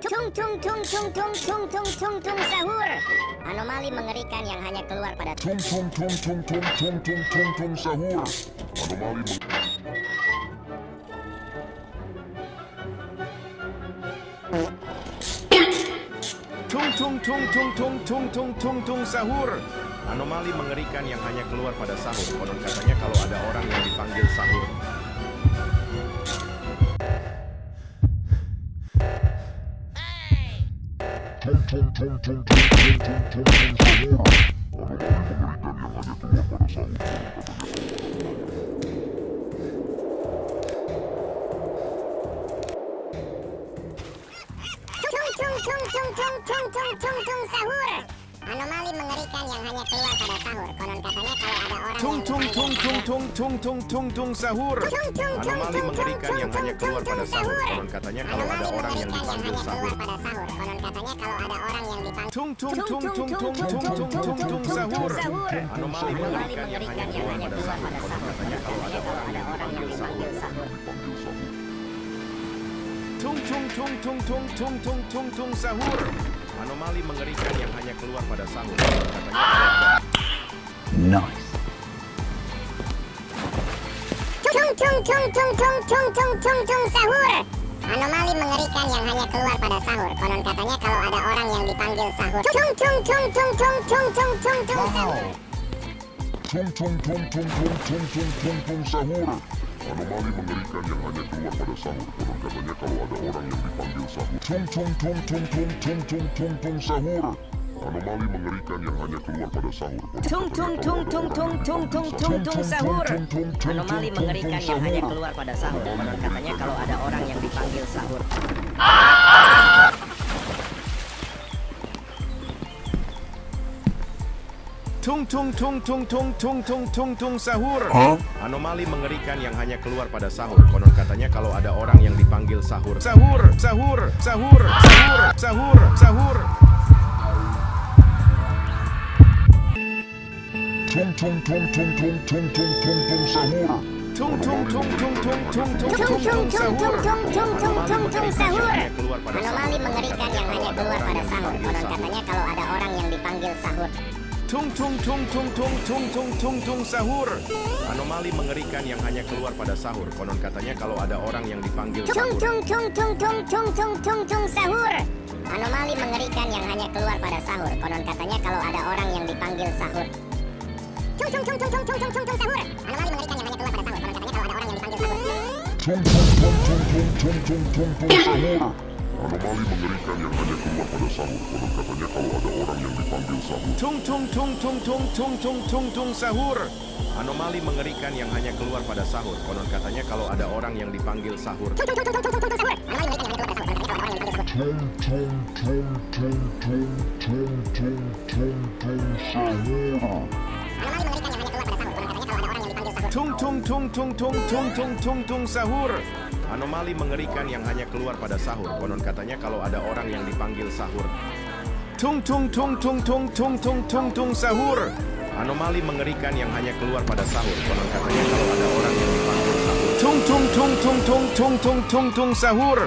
Tung tung tung tung tung tung tung tung tung sahur. Anomali mengerikan yang hanya keluar pada tung tung tung tung tung tung tung tung tung sahur. Anomali Tung tung tung tung tung tung tung tung tung sahur. Anomali mengerikan yang hanya keluar pada sahur. Konon katanya kalau ada orang yang dipanggil sahur. tung tung tung tung tung tung tung tung tung sahur. Anomali mengerikan yang hanya keluar pada sahur. tung tung tung tung tung tung tung sahur. Anomali mengerikan yang hanya keluar pada sahur. Konon katanya kalau ada orang Tung yang tung tung tung tung tung tung tung tung sahur. Anomali mengerikan yang hanya keluar pada sahur. Konon katanya kalau ada orang yang dipanggil sahur. Konon katanya kalau ada orang yang dipanggil Tung tung tung tung tung tung tung tung tung sahur. Anomali mengerikan yang hanya keluar pada sahur. Konon katanya kalau ada orang yang dipanggil sahur. Tung tung tung tung tung tung tung tung tung sahur. Anomali mengerikan yang hanya keluar pada sahur. Konon katanya Nice. tung tung tung tung tung tung tung tung tung sahur. Anomali mengerikan yang hanya keluar pada sahur. Konon katanya kalau ada orang yang dipanggil sahur. Tung tung tung tung tung tung tung tung tung sahur. tung tung tung tung tung tung tung tung tung sahur. Anomali mengerikan yang hanya keluar pada sahur. Konon katanya kalau ada orang yang dipanggil sahur. Tung tung tung tung tung tung tung tung tung sahur. Anomali mengerikan yang hanya keluar pada sahur. Tung tung tung tung tung tung tung tung tung sahur. Anomali mengerikan yang hanya keluar pada sahur. Konon katanya kalau ada orang yang dipanggil sahur. tung tung tung tung tung tung tung tung tung sahur. Anomali mengerikan yang hanya keluar pada sahur. Konon katanya kalau ada orang yang dipanggil sahur. Sahur, sahur, sahur, sahur, sahur, sahur. tung tung tung tung tung tung tung tung tung sahur. Tung tung tung tung tung tung tung tung tung sahur. Anomali mengerikan yang hanya keluar pada sahur. Konon katanya kalau ada orang yang dipanggil sahur. Tung tung tung tung tung tung tung tung tung sahur. Anomali mengerikan yang hanya keluar pada sahur. Konon katanya kalau ada orang yang dipanggil Tung sahur. tung tung tung tung tung tung tung tung sahur. Anomali mengerikan yang hanya keluar pada sahur. Konon katanya kalau ada orang yang dipanggil sahur. Tung tung tung tung tung tung tung tung sahur. Anomali mengerikan yang hanya keluar pada sahur. Konon katanya kalau ada orang yang dipanggil sahur. tung tung tung tung tung tung tung tung tung sahur. Anomali mengerikan yang hanya keluar pada sahur. Konon katanya kalau ada orang yang dipanggil sahur. Tung tung tung tung tung tung tung tung tung sahur. Anomali mengerikan yang hanya keluar pada sahur. Konon katanya kalau ada orang yang dipanggil sahur. tung tung tung tung tung tung tung sahur. Tung tung tung tung tung tung tung tung tung sahur. Anomali mengerikan yang hanya keluar pada sahur. Konon katanya kalau ada orang yang dipanggil sahur. Tung tung tung tung tung tung tung tung tung sahur. Anomali mengerikan yang hanya keluar pada sahur. Konon katanya kalau ada orang yang dipanggil sahur. Tung tung tung tung tung tung tung tung tung sahur.